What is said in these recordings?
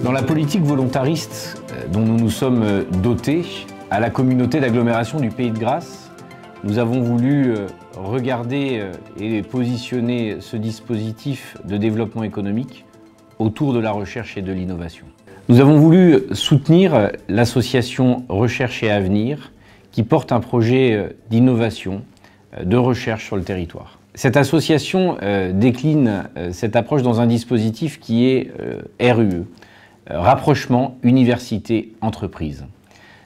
Dans la politique volontariste dont nous nous sommes dotés, à la communauté d'agglomération du Pays de Grasse, nous avons voulu regarder et positionner ce dispositif de développement économique autour de la recherche et de l'innovation. Nous avons voulu soutenir l'association Recherche et Avenir qui porte un projet d'innovation, de recherche sur le territoire. Cette association décline cette approche dans un dispositif qui est RUE, rapprochement université-entreprise.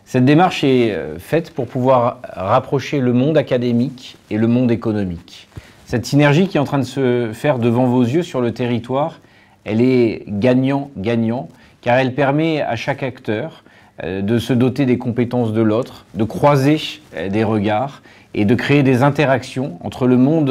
Cette démarche est faite pour pouvoir rapprocher le monde académique et le monde économique. Cette synergie qui est en train de se faire devant vos yeux sur le territoire, elle est gagnant-gagnant, car elle permet à chaque acteur de se doter des compétences de l'autre, de croiser des regards et de créer des interactions entre le monde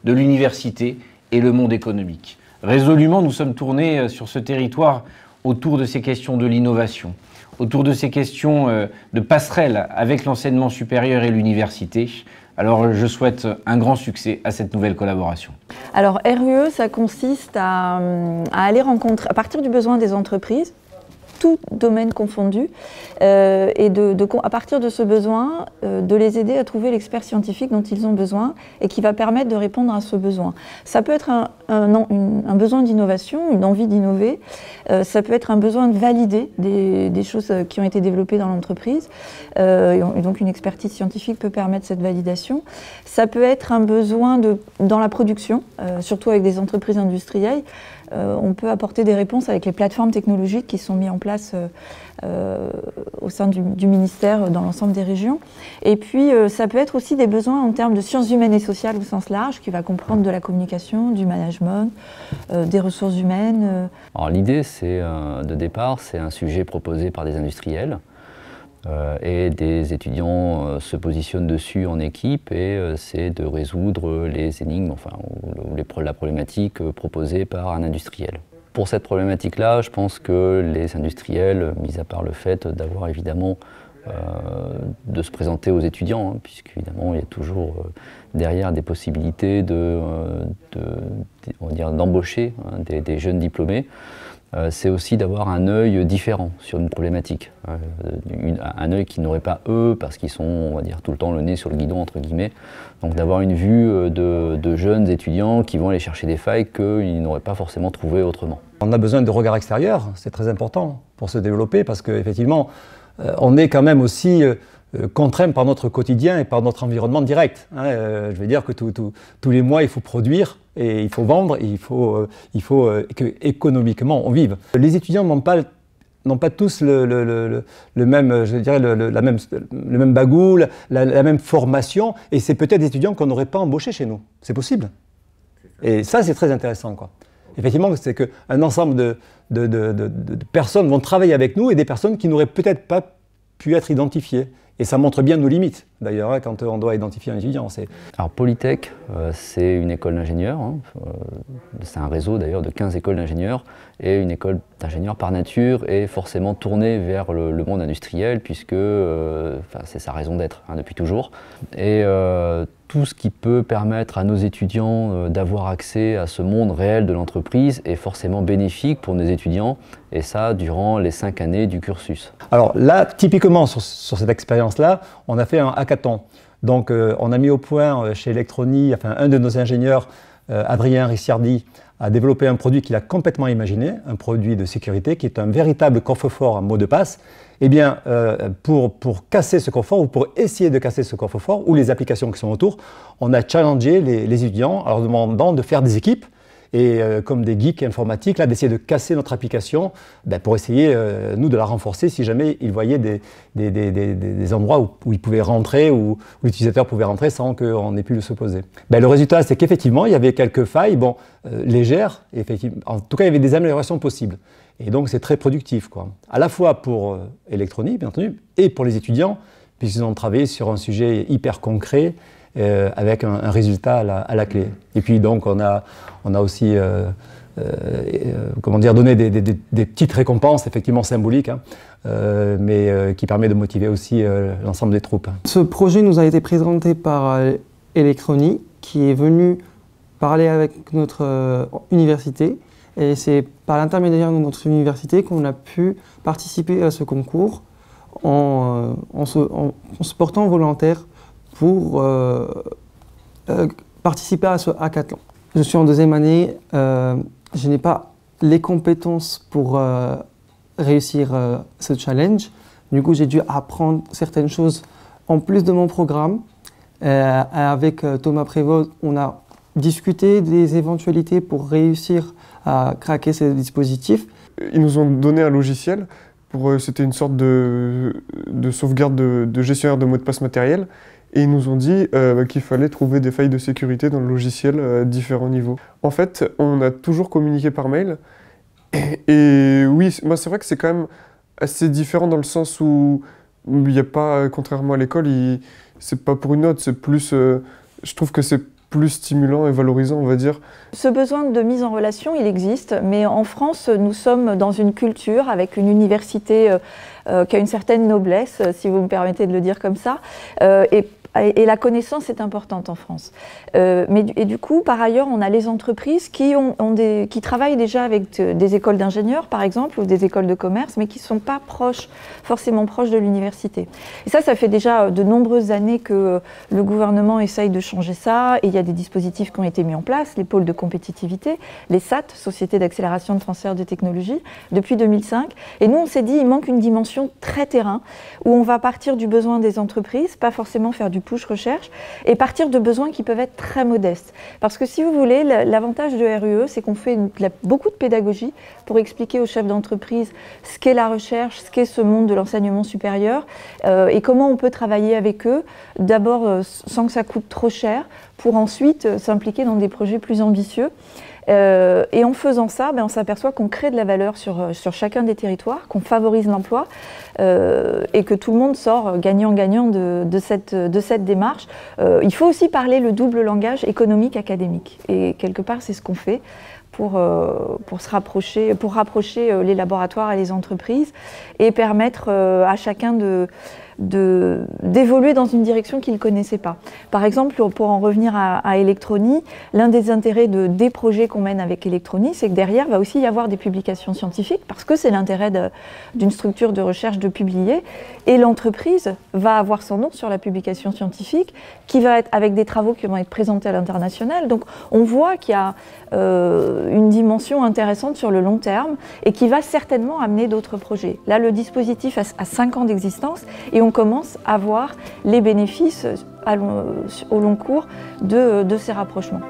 de l'université et le monde économique. Résolument, nous sommes tournés sur ce territoire autour de ces questions de l'innovation, autour de ces questions de passerelle avec l'enseignement supérieur et l'université. Alors je souhaite un grand succès à cette nouvelle collaboration. Alors RUE, ça consiste à aller rencontrer, à partir du besoin des entreprises, tout domaine confondu, et à partir de ce besoin, de les aider à trouver l'expert scientifique dont ils ont besoin et qui va permettre de répondre à ce besoin. Ça peut être un besoin d'innovation, une envie d'innover, ça peut être un besoin de valider des choses qui ont été développées dans l'entreprise, et donc une expertise scientifique peut permettre cette validation. Ça peut être un besoin dans la production, surtout avec des entreprises industrielles. On peut apporter des réponses avec les plateformes technologiques qui sont mises en place au sein du ministère dans l'ensemble des régions. Et puis ça peut être aussi des besoins en termes de sciences humaines et sociales au sens large, qui va comprendre de la communication, du management, des ressources humaines. Alors l'idée de départ, c'est un sujet proposé par des industriels. Et des étudiants se positionnent dessus en équipe et c'est de résoudre les énigmes, la problématique proposée par un industriel. Pour cette problématique-là, je pense que les industriels, mis à part le fait d'avoir évidemment de se présenter aux étudiants, hein, puisqu'évidemment il y a toujours derrière des possibilités d'embaucher des jeunes diplômés, c'est aussi d'avoir un œil différent sur une problématique. Un œil qu'ils n'auraient pas eux, parce qu'ils sont, on va dire, tout le temps le nez sur le guidon, entre guillemets. Donc d'avoir une vue de jeunes étudiants qui vont aller chercher des failles qu'ils n'auraient pas forcément trouvées autrement. On a besoin de regards extérieurs, c'est très important pour se développer, parce qu'effectivement, on est quand même aussi contraint par notre quotidien et par notre environnement direct. Je veux dire que tous les mois, il faut produire et il faut vendre, et il faut que économiquement on vive. Les étudiants n'ont pas tous le même, je dirais, le même bagou, la même formation, et c'est peut-être des étudiants qu'on n'aurait pas embauchés chez nous. C'est possible. Et ça, c'est très intéressant, quoi. Effectivement, c'est qu'un ensemble de personnes vont travailler avec nous et des personnes qui n'auraient peut-être pas pu être identifiées. Et ça montre bien nos limites, d'ailleurs, hein, quand on doit identifier un étudiant. Alors Polytech, c'est une école d'ingénieurs, hein, c'est un réseau d'ailleurs de 15 écoles d'ingénieurs, et une école d'ingénieurs par nature est forcément tournée vers le monde industriel, puisque c'est sa raison d'être, hein, depuis toujours. Et tout ce qui peut permettre à nos étudiants d'avoir accès à ce monde réel de l'entreprise est forcément bénéfique pour nos étudiants, et ça durant les 5 années du cursus. Alors là, typiquement sur cette expérience-là, on a fait un hackathon. Donc on a mis au point chez Electroni, un de nos ingénieurs, Adrien Ricciardi, a développé un produit qu'il a complètement imaginé, un produit de sécurité qui est un véritable coffre-fort à mot de passe. Eh bien, pour casser ce coffre-fort, ou pour essayer de casser ce coffre-fort, ou les applications qui sont autour, on a challengé les étudiants en leur demandant de faire des équipes, et comme des geeks informatiques, là, d'essayer de casser notre application pour essayer, nous, de la renforcer si jamais ils voyaient des endroits où ils pouvaient rentrer, où l'utilisateur pouvait rentrer sans qu'on ait pu s'opposer. Le résultat, c'est qu'effectivement, il y avait quelques failles, légères, effectivement. En tout cas, il y avait des améliorations possibles. Et donc, c'est très productif, quoi. À la fois pour Electroni, bien entendu, et pour les étudiants, puisqu'ils ont travaillé sur un sujet hyper concret, avec un résultat à la clé. Et puis donc on a aussi donné des petites récompenses effectivement symboliques, hein, mais qui permet de motiver aussi l'ensemble des troupes. Ce projet nous a été présenté par Electroni, qui est venu parler avec notre université Et c'est par l'intermédiaire de notre université qu'on a pu participer à ce concours en se portant volontaire pour participer à ce hackathon. Je suis en deuxième année, je n'ai pas les compétences pour réussir ce challenge. Du coup, j'ai dû apprendre certaines choses en plus de mon programme. Avec Thomas Prévost, on a discuté des éventualités pour réussir à craquer ce dispositif. Ils nous ont donné un logiciel. C'était une sorte de sauvegarde de gestionnaire de mots de passe matériel. Et ils nous ont dit qu'il fallait trouver des failles de sécurité dans le logiciel à différents niveaux. En fait, on a toujours communiqué par mail. Et oui, moi c'est vrai que c'est quand même assez différent dans le sens où il n'y a pas, contrairement à l'école, c'est pas pour une note, c'est plus, je trouve que c'est plus stimulant et valorisant, on va dire. Ce besoin de mise en relation, il existe, mais en France, nous sommes dans une culture avec une université qui a une certaine noblesse, si vous me permettez de le dire comme ça, et la connaissance est importante en France. Et du coup, par ailleurs, on a les entreprises qui travaillent déjà avec des écoles d'ingénieurs, par exemple, ou des écoles de commerce, mais qui ne sont pas forcément proches de l'université. Et ça fait déjà de nombreuses années que le gouvernement essaye de changer ça, et il y a des dispositifs qui ont été mis en place, les pôles de compétitivité, les SAT, Sociétés d'accélération de transfert de technologie, depuis 2005. Et nous, on s'est dit, il manque une dimension très terrain, où on va partir du besoin des entreprises, pas forcément faire du push recherche, et partir de besoins qui peuvent être très modestes. Parce que si vous voulez, l'avantage de RUE, c'est qu'on fait beaucoup de pédagogie pour expliquer aux chefs d'entreprise ce qu'est la recherche, ce qu'est ce monde de l'enseignement supérieur, et comment on peut travailler avec eux, d'abord sans que ça coûte trop cher, pour ensuite s'impliquer dans des projets plus ambitieux. Et en faisant ça, on s'aperçoit qu'on crée de la valeur sur chacun des territoires, qu'on favorise l'emploi et que tout le monde sort gagnant-gagnant de cette démarche. Il faut aussi parler le double langage économique-académique. Et quelque part, c'est ce qu'on fait pour rapprocher les laboratoires et les entreprises et permettre à chacun d'évoluer dans une direction qu'ils ne connaissaient pas. Par exemple, pour en revenir à Electrony, l'un des intérêts des projets qu'on mène avec Electrony, c'est que derrière, il va aussi y avoir des publications scientifiques, parce que c'est l'intérêt d'une structure de recherche de publier, et l'entreprise va avoir son nom sur la publication scientifique, qui va être avec des travaux qui vont être présentés à l'international. Donc on voit qu'il y a une dimension intéressante sur le long terme, et qui va certainement amener d'autres projets. Là, le dispositif a 5 ans d'existence, et on commence à voir les bénéfices au long cours de ces rapprochements.